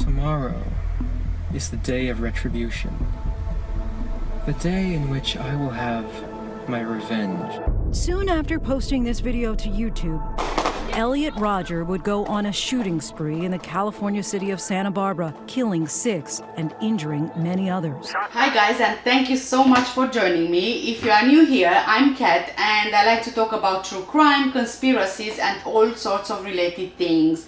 Tomorrow is the day of retribution. The day in which I will have my revenge. Soon after posting this video to YouTube, Elliot Rodger would go on a shooting spree in the California city of Santa Barbara, killing 6 and injuring many others. Hi guys, and thank you so much for joining me. If you are new here, I'm Kat and I like to talk about true crime, conspiracies and all sorts of related things.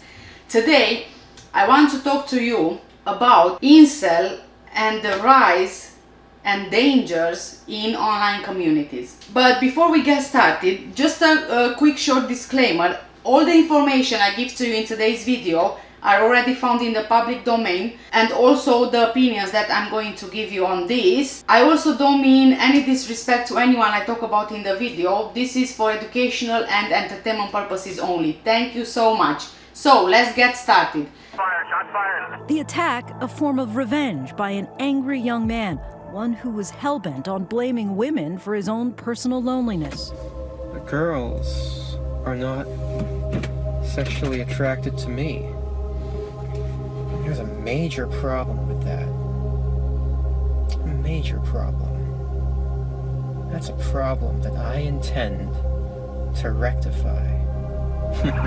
Today, I want to talk to you about Incel and the rise and dangers in online communities. But before we get started, just a quick short disclaimer. All the information I give to you in today's video are already found in the public domain, and also the opinions that I'm going to give you on this. I also don't mean any disrespect to anyone I talk about in the video. This is for educational and entertainment purposes only. Thank you so much. So let's get started. Fire, shots fired. The attack, a form of revenge by an angry young man, one who was hell-bent on blaming women for his own personal loneliness. The girls are not sexually attracted to me. There's a major problem with that. A major problem. That's a problem that I intend to rectify.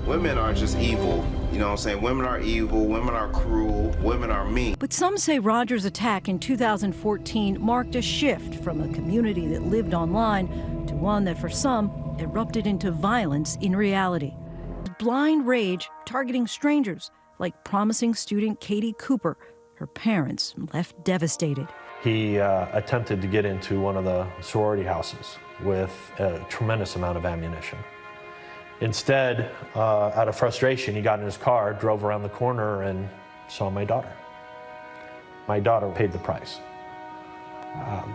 Women are just evil, you know what I'm saying? Women are evil, women are cruel, women are mean. But some say Rodger's attack in 2014 marked a shift from a community that lived online to one that for some erupted into violence in reality. Blind rage targeting strangers, like promising student Katie Cooper. Her parents left devastated. He attempted to get into one of the sorority houses with a tremendous amount of ammunition. Instead, out of frustration, he got in his car, drove around the corner, and saw my daughter. My daughter paid the price.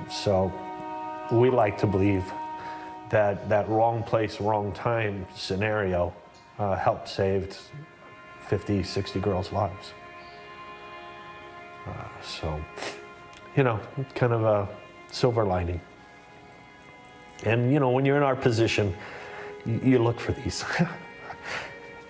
So we like to believe that that wrong place, wrong time scenario helped save 50, 60 girls' lives. So, you know, kind of a silver lining. And, you know, when you're in our position, you look for these,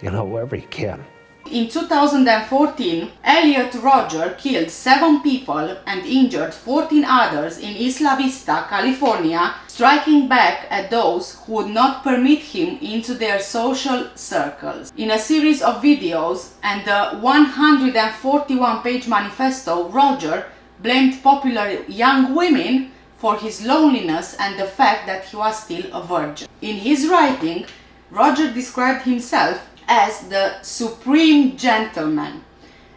you know, wherever you can. In 2014, Elliot Rodger killed 7 people and injured 14 others in Isla Vista, California, striking back at those who would not permit him into their social circles. In a series of videos and the 141-page manifesto, Rodger blamed popular young women for his loneliness and the fact that he was still a virgin. In his writing, Rodger described himself as the supreme gentleman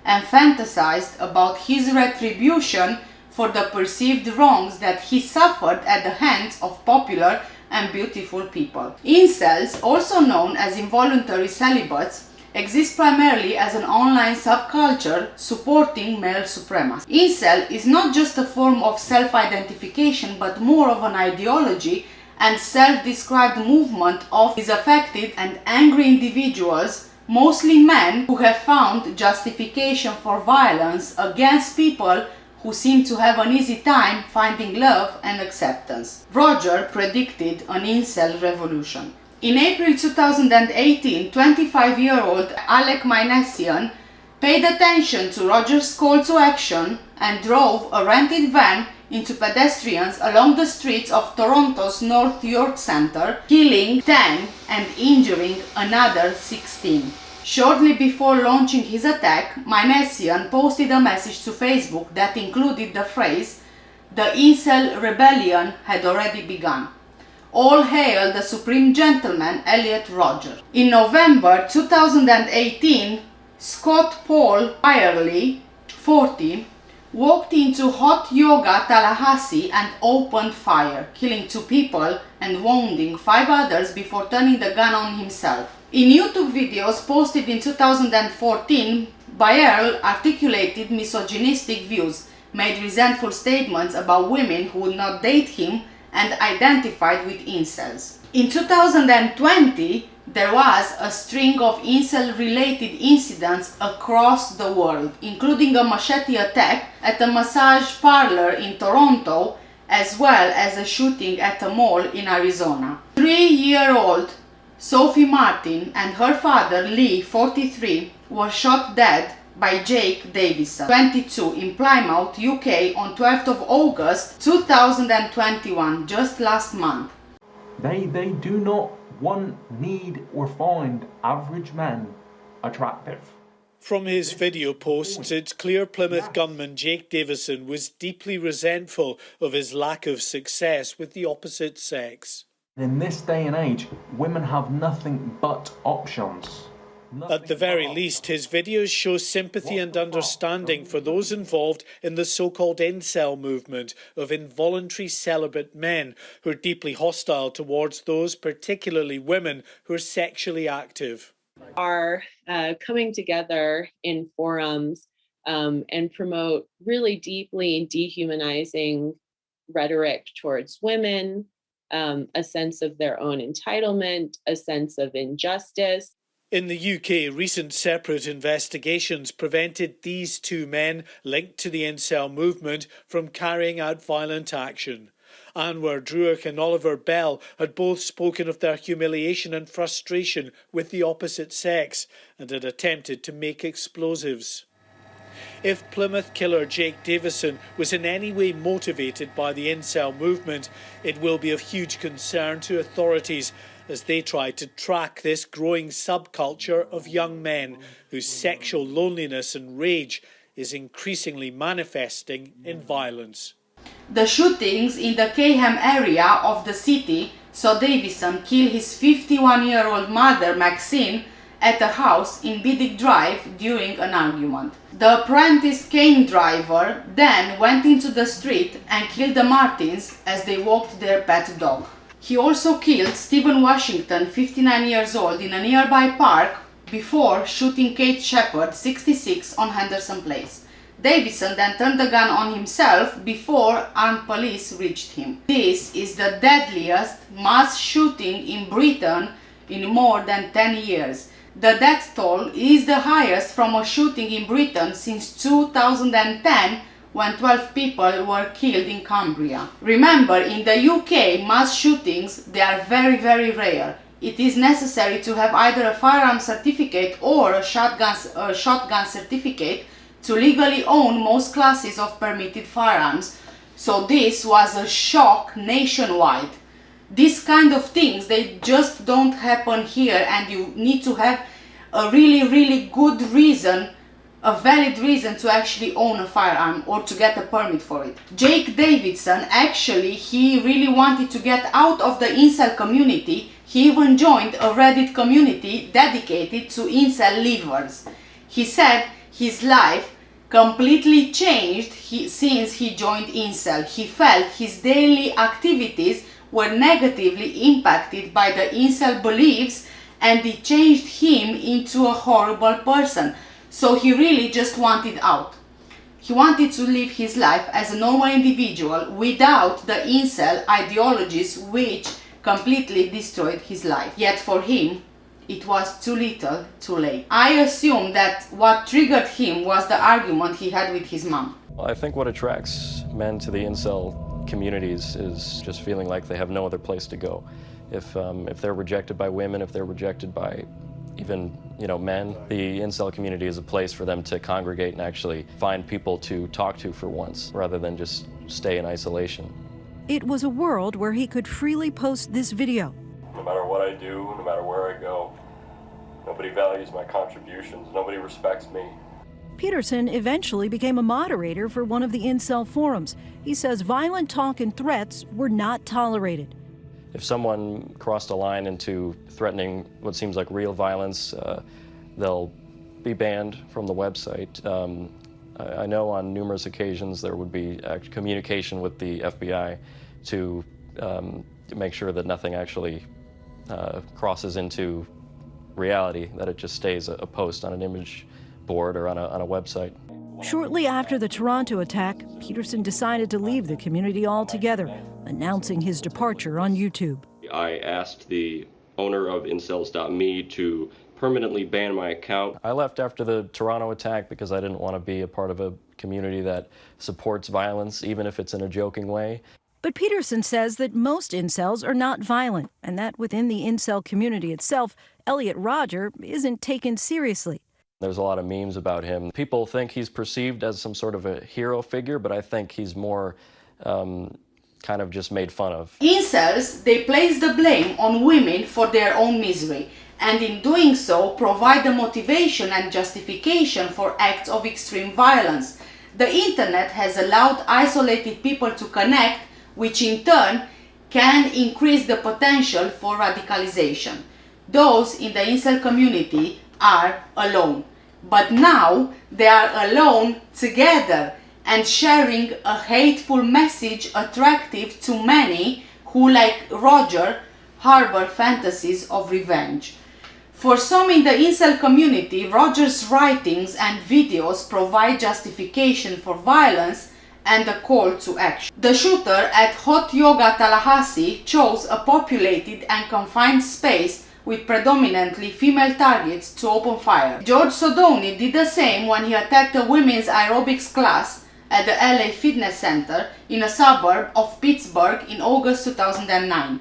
and fantasized about his retribution for the perceived wrongs that he suffered at the hands of popular and beautiful people. Incels, also known as involuntary celibates, exist primarily as an online subculture supporting male supremacy. Incel is not just a form of self-identification, but more of an ideology and self-described movement of disaffected and angry individuals, mostly men, who have found justification for violence against people who seem to have an easy time finding love and acceptance. Rodger predicted an incel revolution. In April 2018, 25-year-old Alec Minassian paid attention to Rodger's call to action and drove a rented van into pedestrians along the streets of Toronto's North York Centre, killing 10 and injuring another 16. Shortly before launching his attack, Minassian posted a message to Facebook that included the phrase, "The Incel rebellion had already begun. All hail the supreme gentleman Elliot Rodger." In November 2018, Scott Paul Byerly, 40, walked into Hot Yoga Tallahassee and opened fire, killing 2 people and wounding 5 others before turning the gun on himself. In YouTube videos posted in 2014, Byerly articulated misogynistic views, made resentful statements about women who would not date him, and identified with incels. In 2020, there was a string of incel-related incidents across the world, including a machete attack at a massage parlor in Toronto, as well as a shooting at a mall in Arizona. 3-year-old Sophie Martin and her father, Lee, 43, were shot dead by Jake Davison, 22, in Plymouth, UK, on 12th of August 2021, just last month. They do not want, need, or find average men attractive. From his video posts, it's clear Plymouth gunman Jake Davison was deeply resentful of his lack of success with the opposite sex. In this day and age, women have nothing but options. At the very least, his videos show sympathy and understanding for those involved in the so-called Incel movement of involuntary celibate men who are deeply hostile towards those, particularly women, who are sexually active. Are coming together in forums and promote really deeply dehumanizing rhetoric towards women, a sense of their own entitlement, a sense of injustice. In the UK, recent separate investigations prevented these two men linked to the Incel movement from carrying out violent action. Anwar Druick and Oliver Bell had both spoken of their humiliation and frustration with the opposite sex and had attempted to make explosives. If Plymouth killer Jake Davison was in any way motivated by the Incel movement, it will be of huge concern to authorities as they try to track this growing subculture of young men whose sexual loneliness and rage is increasingly manifesting in violence. The shootings in the Cayham area of the city saw Davison kill his 51-year-old mother Maxine at a house in Biddick Drive during an argument. The apprentice cane driver then went into the street and killed the Martins as they walked their pet dog. He also killed Stephen Washington, 59 years old, in a nearby park before shooting Kate Shepard, 66, on Henderson Place. Davison then turned the gun on himself before armed police reached him. This is the deadliest mass shooting in Britain in more than 10 years. The death toll is the highest from a shooting in Britain since 2010, when 12 people were killed in Cumbria. Remember, in the UK, mass shootings, they are very, very rare. It is necessary to have either a firearm certificate or a shotgun certificate to legally own most classes of permitted firearms. So this was a shock nationwide. These kind of things, they just don't happen here, and you need to have a really, really good reason, a valid reason to actually own a firearm or to get a permit for it. Jake Davison, actually, he really wanted to get out of the incel community. He even joined a Reddit community dedicated to incel livers. He said his life completely changed since he joined incel. He felt his daily activities were negatively impacted by the incel beliefs, and it changed him into a horrible person. So he really just wanted out. He wanted to live his life as a normal individual without the incel ideologies which completely destroyed his life. Yet for him, it was too little, too late. I assume that what triggered him was the argument he had with his mom. Well, I think what attracts men to the incel communities is just feeling like they have no other place to go. If they're rejected by women, if they're rejected by even men, the incel community is a place for them to congregate and actually find people to talk to for once, rather than just stay in isolation. It was a world where he could freely post this video. No matter what I do, no matter where I go, nobody values my contributions, nobody respects me. Peterson eventually became a moderator for one of the incel forums. He says violent talk and threats were not tolerated. If someone crossed a line into threatening what seems like real violence, they'll be banned from the website. I know on numerous occasions there would be communication with the FBI to make sure that nothing actually crosses into reality, that it just stays a post on an image board or on a website. Shortly after the Toronto attack, Peterson decided to leave the community altogether, announcing his departure on YouTube. I asked the owner of Incels.me to permanently ban my account. I left after the Toronto attack because I didn't want to be a part of a community that supports violence, even if it's in a joking way. But Peterson says that most incels are not violent, and that within the incel community itself, Elliot Rodger isn't taken seriously. There's a lot of memes about him. People think he's perceived as some sort of a hero figure, but I think he's more kind of just made fun of. Incels, they place the blame on women for their own misery, and in doing so provide the motivation and justification for acts of extreme violence. The internet has allowed isolated people to connect, which in turn can increase the potential for radicalization. Those in the incel community are alone, but now they are alone together and sharing a hateful message attractive to many who, like Rodger, harbor fantasies of revenge. For some in the incel community, Rodger's writings and videos provide justification for violence and a call to action. The shooter at Hot Yoga Tallahassee chose a populated and confined space with predominantly female targets to open fire. George Sodoni did the same when he attacked a women's aerobics class at the LA Fitness Center in a suburb of Pittsburgh in August 2009.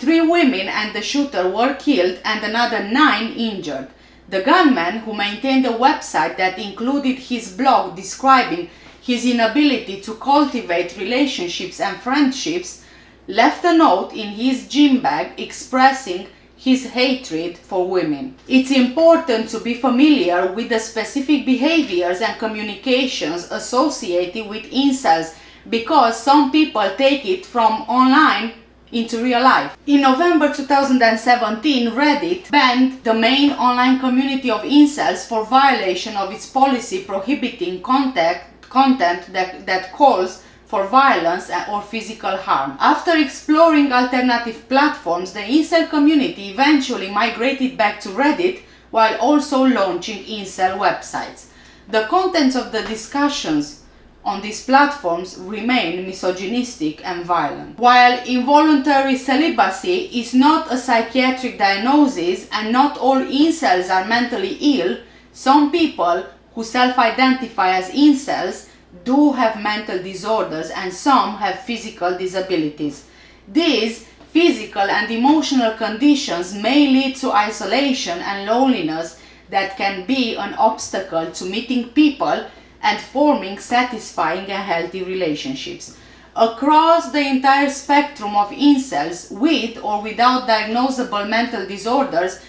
3 women and the shooter were killed and another 9 injured. The gunman, who maintained a website that included his blog describing his inability to cultivate relationships and friendships, left a note in his gym bag expressing his hatred for women. It's important to be familiar with the specific behaviors and communications associated with incels, because some people take it from online into real life. In November 2017, Reddit banned the main online community of incels for violation of its policy prohibiting content that calls for violence or physical harm. After exploring alternative platforms, the incel community eventually migrated back to Reddit while also launching incel websites. The contents of the discussions on these platforms remain misogynistic and violent. While involuntary celibacy is not a psychiatric diagnosis and not all incels are mentally ill, some people who self-identify as incels do have mental disorders and some have physical disabilities. These physical and emotional conditions may lead to isolation and loneliness that can be an obstacle to meeting people and forming satisfying and healthy relationships. Across the entire spectrum of incels, with or without diagnosable mental disorders,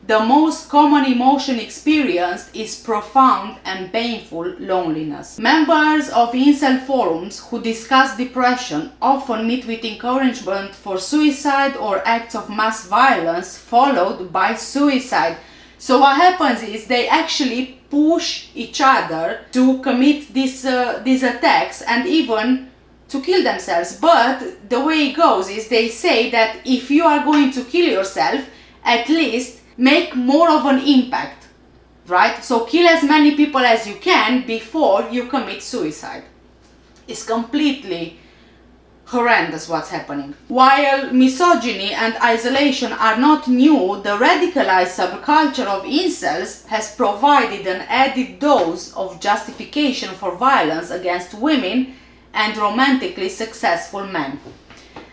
the most common emotion experienced is profound and painful loneliness. Members of incel forums who discuss depression often meet with encouragement for suicide or acts of mass violence followed by suicide. So what happens is they actually push each other to commit these attacks and even to kill themselves. But the way it goes is they say that if you are going to kill yourself, at least make more of an impact, right? So kill as many people as you can before you commit suicide. It's completely horrendous what's happening. While misogyny and isolation are not new, the radicalized subculture of incels has provided an added dose of justification for violence against women and romantically successful men.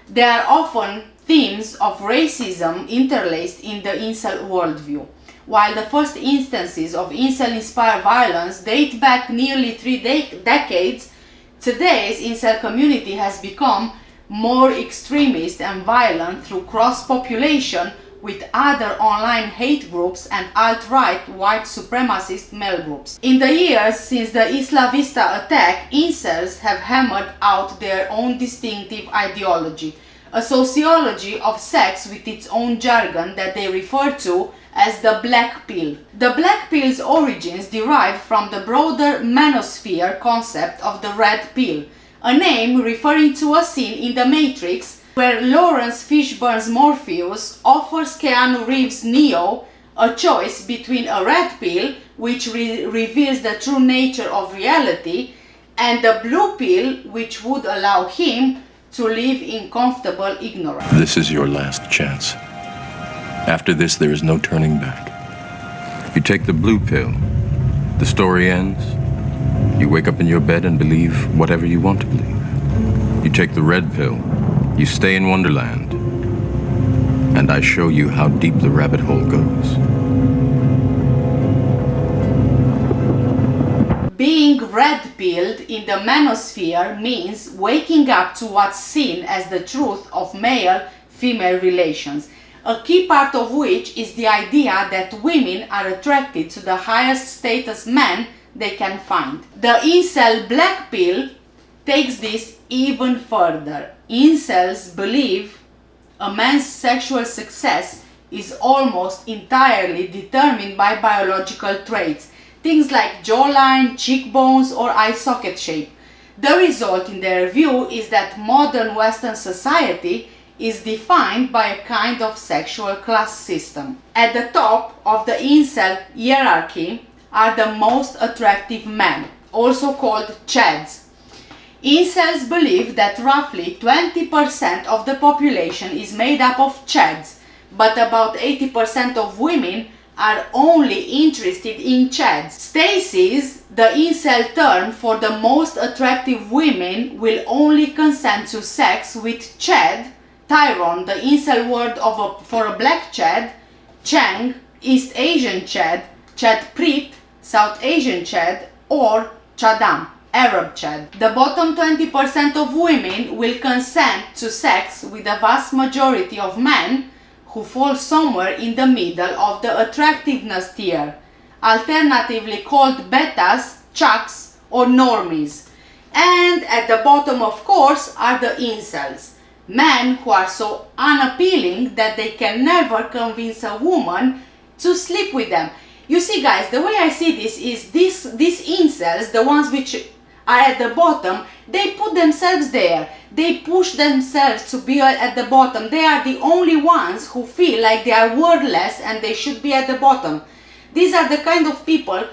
There are often themes of racism interlaced in the incel worldview. While the first instances of incel-inspired violence date back nearly 3 decades, today's incel community has become more extremist and violent through cross-population with other online hate groups and alt-right white supremacist male groups. In the years since the Isla Vista attack, incels have hammered out their own distinctive ideology, a sociology of sex with its own jargon that they refer to as the black pill. The black pill's origins derive from the broader manosphere concept of the red pill, a name referring to a scene in The Matrix where Lawrence Fishburne's Morpheus offers Keanu Reeves' Neo a choice between a red pill, which reveals the true nature of reality, and the blue pill, which would allow him to live in comfortable ignorance. This is your last chance. After this, there is no turning back. You take the blue pill, the story ends. You wake up in your bed and believe whatever you want to believe. You take the red pill, you stay in Wonderland, and I show you how deep the rabbit hole goes. Being red-pilled in the manosphere means waking up to what's seen as the truth of male-female relations, a key part of which is the idea that women are attracted to the highest status men they can find. The incel black pill takes this even further. Incels believe a man's sexual success is almost entirely determined by biological traits, things like jawline, cheekbones, or eye socket shape. The result, in their view, is that modern Western society is defined by a kind of sexual class system. At the top of the incel hierarchy are the most attractive men, also called chads. Incels believe that roughly 20% of the population is made up of chads, but about 80% of women are only interested in chads. Stasis, the incel term for the most attractive women, will only consent to sex with chad. Tyrone, the incel word for a black chad. Chang, East Asian chad. Chad Prit, South Asian chad. Or Chadam, Arab chad. The bottom 20% of women will consent to sex with the vast majority of men, who fall somewhere in the middle of the attractiveness tier, alternatively called betas, chucks, or normies. And at the bottom, of course, are the incels, men who are so unappealing that they can never convince a woman to sleep with them. You see, guys, the way I see this is these incels, the ones which are at the bottom, they put themselves there. They push themselves to be at the bottom. They are the only ones who feel like they are worthless and they should be at the bottom. These are the kind of people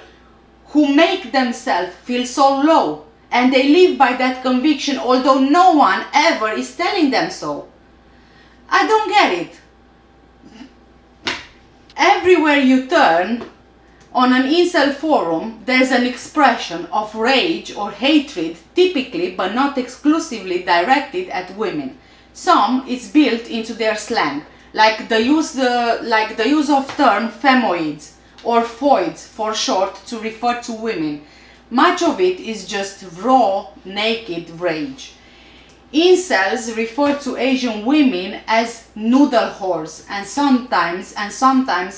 who make themselves feel so low, and they live by that conviction, although no one ever is telling them so. I don't get it. Everywhere you turn, on an incel forum, there's an expression of rage or hatred, typically but not exclusively directed at women. Some is built into their slang, like the use of term femoids or foids for short to refer to women. Much of it is just raw, naked rage. Incels refer to Asian women as noodle whores and sometimes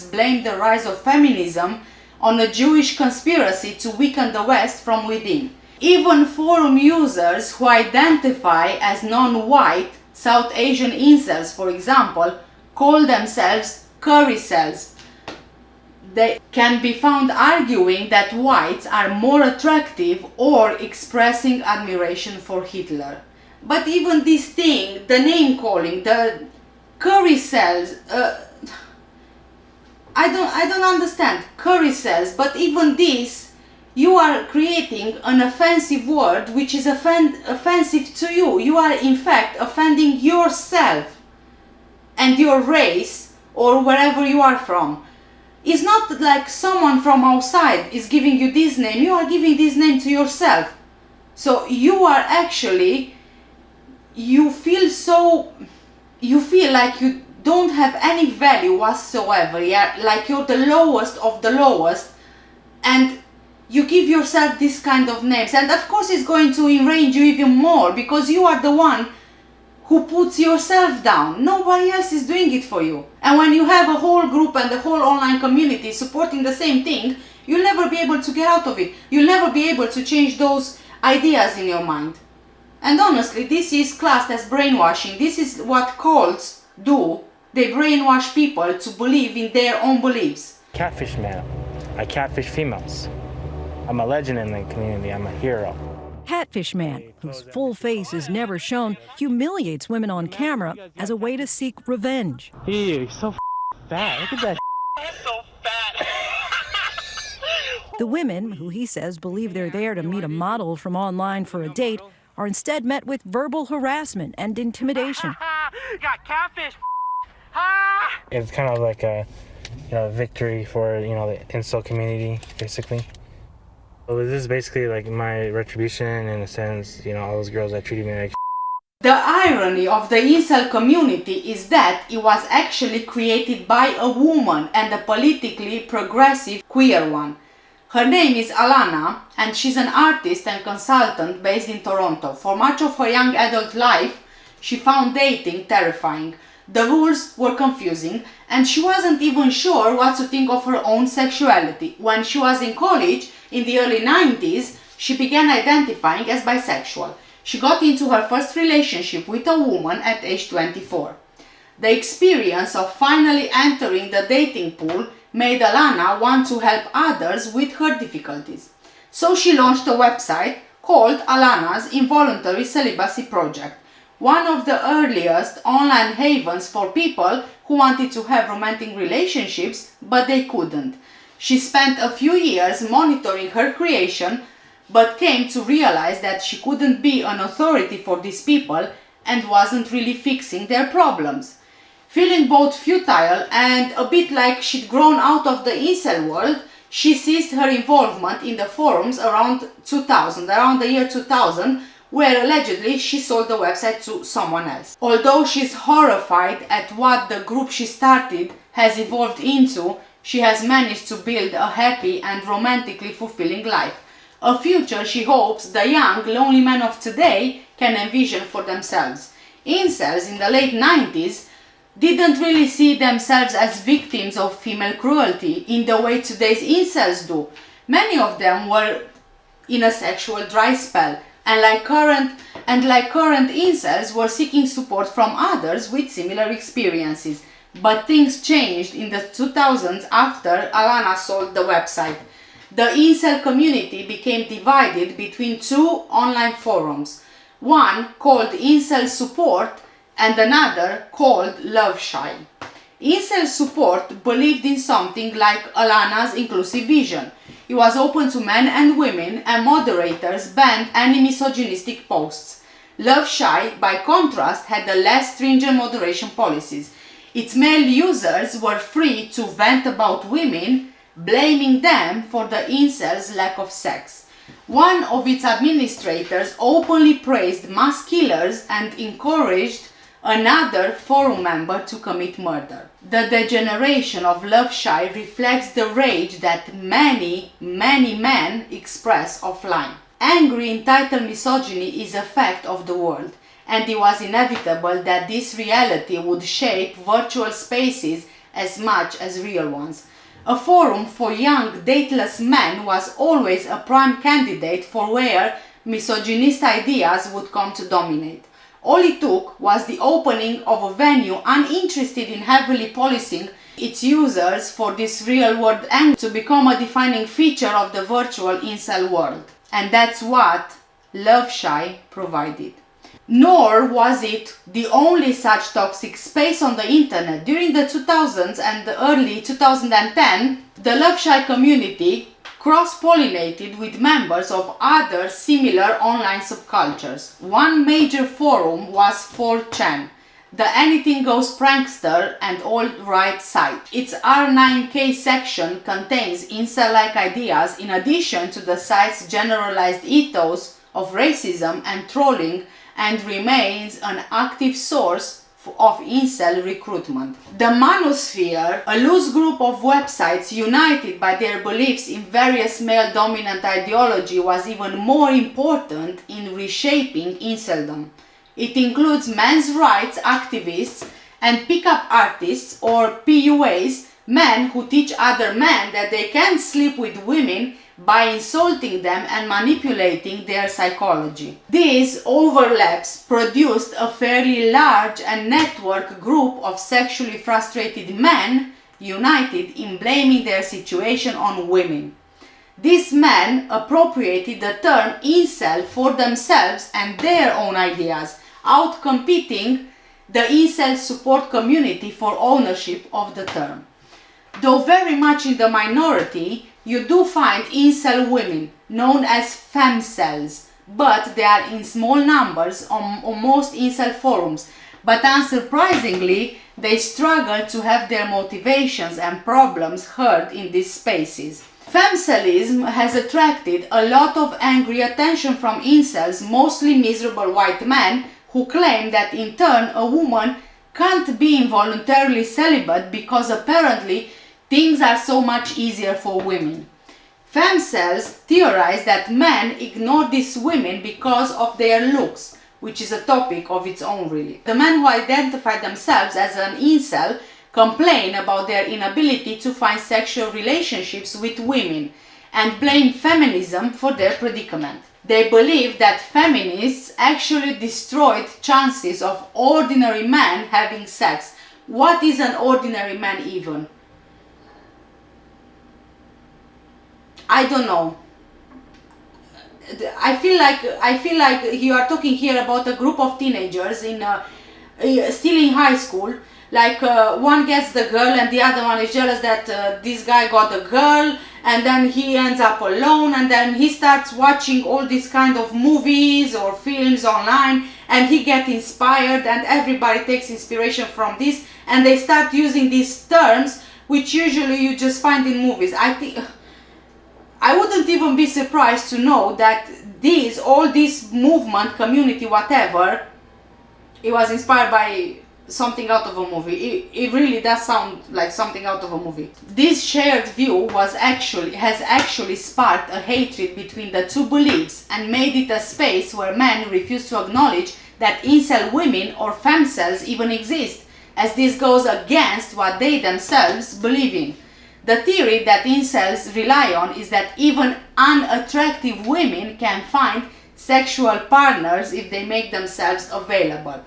blame the rise of feminism on a Jewish conspiracy to weaken the West from within. Even forum users who identify as non-white South Asian incels, for example, call themselves currycels. They can be found arguing that whites are more attractive or expressing admiration for Hitler. But even this thing, the name calling, the currycels, I don't understand. Currycels, but even this, you are creating an offensive word which is offensive to you. You are in fact offending yourself and your race or wherever you are from. It's not like someone from outside is giving you this name. You are giving this name to yourself. So you are actually, you feel like you don't have any value whatsoever, yeah? Like you're the lowest of the lowest, and you give yourself this kind of names, and of course it's going to enrage you even more because you are the one who puts yourself down. Nobody else is doing it for you. And when you have a whole group and the whole online community supporting the same thing, you'll never be able to get out of it. You'll never be able to change those ideas in your mind. And honestly, this is classed as brainwashing. This is what cults do. They brainwash people to believe in their own beliefs. Catfish man. I catfish females. I'm a legend in the community. I'm a hero. Catfish man, whose full face is never shown, humiliates women on camera as a way to seek revenge. Ew, you're so fat. Look at that. I'm so fat. The women, who he says believe they're there to meet a model from online for a date, are instead met with verbal harassment and intimidation. Got catfish. It's kind of like a, victory for, the incel community, basically. Well, this is basically like my retribution in a sense, all those girls that treated me like The irony of the incel community is that it was actually created by a woman, and a politically progressive queer one. Her name is Alana, and she's an artist and consultant based in Toronto. For much of her young adult life, she found dating terrifying. The rules were confusing, and she wasn't even sure what to think of her own sexuality. When she was in college, in the early 90s, she began identifying as bisexual. She got into her first relationship with a woman at age 24. The experience of finally entering the dating pool made Alana want to help others with her difficulties. So she launched a website called Alana's Involuntary Celibacy Project, one of the earliest online havens for people who wanted to have romantic relationships but they couldn't. She spent a few years monitoring her creation but came to realize that she couldn't be an authority for these people and wasn't really fixing their problems. Feeling both futile and a bit like she'd grown out of the incel world, she ceased her involvement in the forums around the year 2000, where allegedly she sold the website to someone else. Although she's horrified at what the group she started has evolved into, she has managed to build a happy and romantically fulfilling life. A future she hopes the young, lonely men of today can envision for themselves. Incels in the late 90s didn't really see themselves as victims of female cruelty in the way today's incels do. Many of them were in a sexual dry spell, and like current incels were seeking support from others with similar experiences. But things changed in the 2000s after Alana sold the website. The incel community became divided between two online forums, one called Incel Support and another called Love Shy. Incel Support believed in something like Alana's inclusive vision. It was open to men and women, and moderators banned any misogynistic posts. Love Shy, by contrast, had the less stringent moderation policies. Its male users were free to vent about women, blaming them for the incels' lack of sex. One of its administrators openly praised mass killers and encouraged another forum member to commit murder. The degeneration of Love Shy reflects the rage that many men express offline. Angry, entitled misogyny is a fact of the world, and it was inevitable that this reality would shape virtual spaces as much as real ones. A forum for young, dateless men was always a prime candidate for where misogynist ideas would come to dominate. All it took was the opening of a venue uninterested in heavily policing its users for this real-world angle to become a defining feature of the virtual incel world. And that's what Love Shy provided. Nor was it the only such toxic space on the internet. During the 2000s and the early 2010, the Love Shy community cross-pollinated with members of other similar online subcultures. One major forum was 4chan, the anything goes prankster and alt-right site. Its R9K section contains incel-like ideas in addition to the site's generalized ethos of racism and trolling, and remains an active source of incel recruitment. The Manosphere, a loose group of websites united by their beliefs in various male-dominant ideology, was even more important in reshaping inceldom. It includes men's rights activists and pickup artists, or PUAs, men who teach other men that they can sleep with women by insulting them and manipulating their psychology. These overlaps produced a fairly large and networked group of sexually frustrated men united in blaming their situation on women. These men appropriated the term incel for themselves and their own ideas, outcompeting the incel support community for ownership of the term. Though very much in the minority, you do find incel women, known as femcels, but they are in small numbers on most incel forums. But unsurprisingly, they struggle to have their motivations and problems heard in these spaces. Femcelism has attracted a lot of angry attention from incels, mostly miserable white men, who claim that in turn a woman can't be involuntarily celibate because apparently things are so much easier for women. Femcels theorize that men ignore these women because of their looks, which is a topic of its own really. The men who identify themselves as an incel complain about their inability to find sexual relationships with women and blame feminism for their predicament. They believe that feminists actually destroyed chances of ordinary men having sex. What is an ordinary man even? I don't know. I feel like you are talking here about a group of teenagers still in high school. Like one gets the girl and the other one is jealous that this guy got the girl, and then he ends up alone, and then he starts watching all these kind of movies or films online, and he gets inspired, and everybody takes inspiration from this, and they start using these terms which usually you just find in movies. I wouldn't even be surprised to know that all this movement, community, whatever, it was inspired by something out of a movie. It really does sound like something out of a movie. This shared view has actually sparked a hatred between the two beliefs and made it a space where men refuse to acknowledge that incel women or femcels even exist, as this goes against what they themselves believe in. The theory that incels rely on is that even unattractive women can find sexual partners if they make themselves available.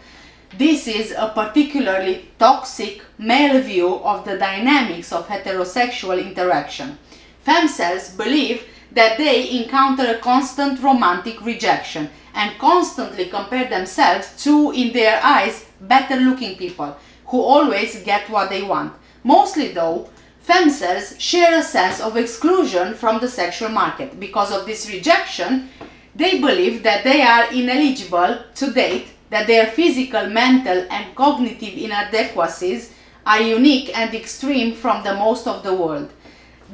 This is a particularly toxic male view of the dynamics of heterosexual interaction. Femcels believe that they encounter a constant romantic rejection and constantly compare themselves to, in their eyes, better looking people who always get what they want. Mostly though, femcels share a sense of exclusion from the sexual market. Because of this rejection, they believe that they are ineligible to date, that their physical, mental and cognitive inadequacies are unique and extreme from the most of the world.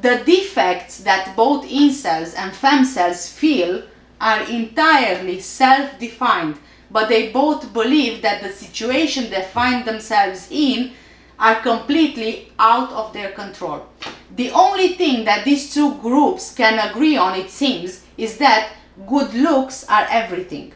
The defects that both incels and femcels feel are entirely self-defined, but they both believe that the situation they find themselves in are completely out of their control. The only thing that these two groups can agree on, it seems, is that good looks are everything.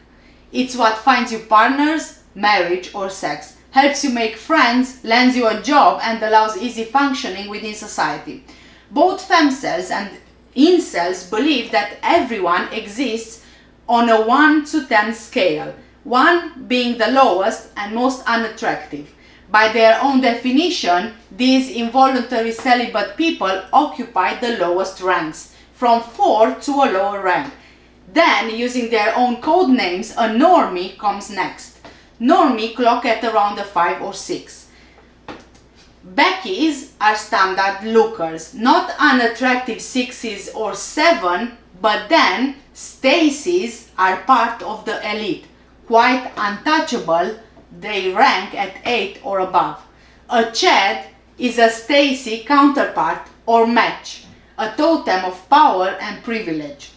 It's what finds you partners, marriage or sex, helps you make friends, lands you a job and allows easy functioning within society. Both femcels and incels believe that everyone exists on a 1 to 10 scale, 1 being the lowest and most unattractive. By their own definition, these involuntary celibate people occupy the lowest ranks, from 4 to a lower rank. Then, using their own code names, a normie comes next. Normie clock at around a 5 or 6. Beckies are standard lookers, not unattractive 6s or 7, but then Stacies are part of the elite, quite untouchable. They rank at 8 or above. A Chad is a Stacy counterpart or match, a totem of power and privilege.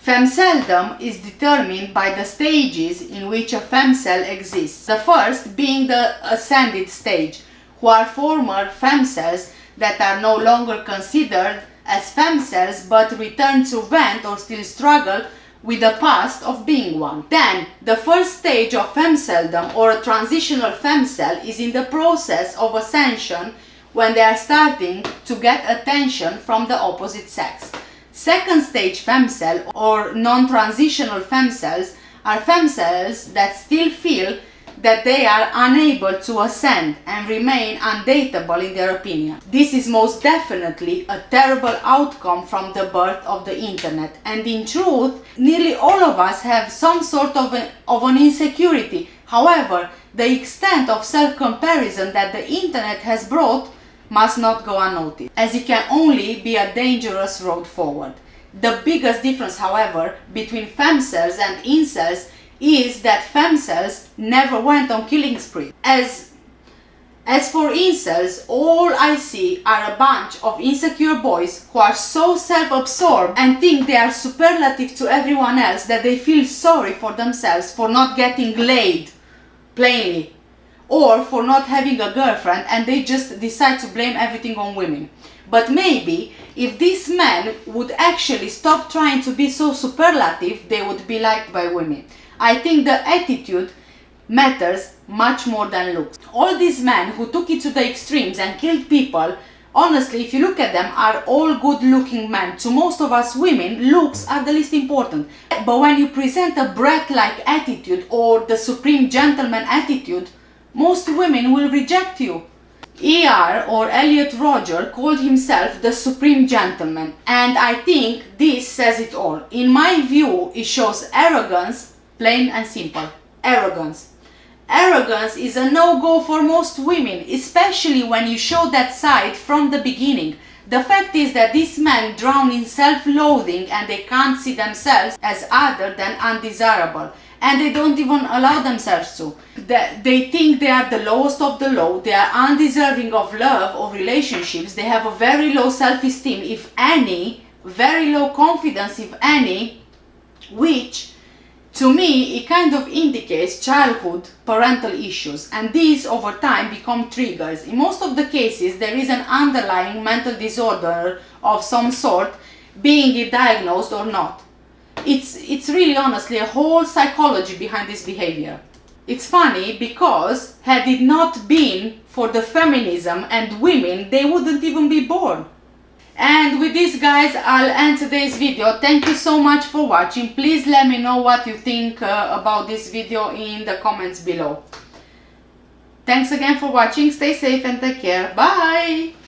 Femceldom is determined by the stages in which a femcel exists. The first being the ascended stage, who are former femcels that are no longer considered as femcels but return to vent or still struggle with the past of being one. Then, the first stage of femceldom or a transitional femcel is in the process of ascension when they are starting to get attention from the opposite sex. Second stage femcel or non-transitional femcels are femcels that still feel that they are unable to ascend and remain undateable in their opinion. This is most definitely a terrible outcome from the birth of the internet, and in truth, nearly all of us have some sort of an insecurity. However, the extent of self-comparison that the internet has brought must not go unnoticed, as it can only be a dangerous road forward. The biggest difference, however, between femcels and incels is that femcels never went on killing spree. As for incels, all I see are a bunch of insecure boys who are so self-absorbed and think they are superlative to everyone else that they feel sorry for themselves for not getting laid, plainly, or for not having a girlfriend, and they just decide to blame everything on women. But maybe if these men would actually stop trying to be so superlative, they would be liked by women. I think the attitude matters much more than looks. All these men who took it to the extremes and killed people, honestly, if you look at them, are all good-looking men. To most of us women, looks are the least important. But when you present a brat-like attitude or the supreme gentleman attitude, most women will reject you. ER, or Elliot Rodger, called himself the supreme gentleman, and I think this says it all. In my view, it shows arrogance, plain and simple. Arrogance. Arrogance is a no-go for most women, especially when you show that side from the beginning. The fact is that these men drown in self-loathing and they can't see themselves as other than undesirable. And they don't even allow themselves to. They think they are the lowest of the low, they are undeserving of love or relationships, they have a very low self-esteem, if any, very low confidence, if any, which to me, it kind of indicates childhood parental issues, and these over time become triggers. In most of the cases, there is an underlying mental disorder of some sort, being it diagnosed or not. It's really honestly a whole psychology behind this behavior. It's funny because had it not been for the feminism and women, they wouldn't even be born. And with this, guys, I'll end today's video. Thank you so much for watching. Please let me know what you think about this video in the comments below. Thanks again for watching. Stay safe and take care. Bye!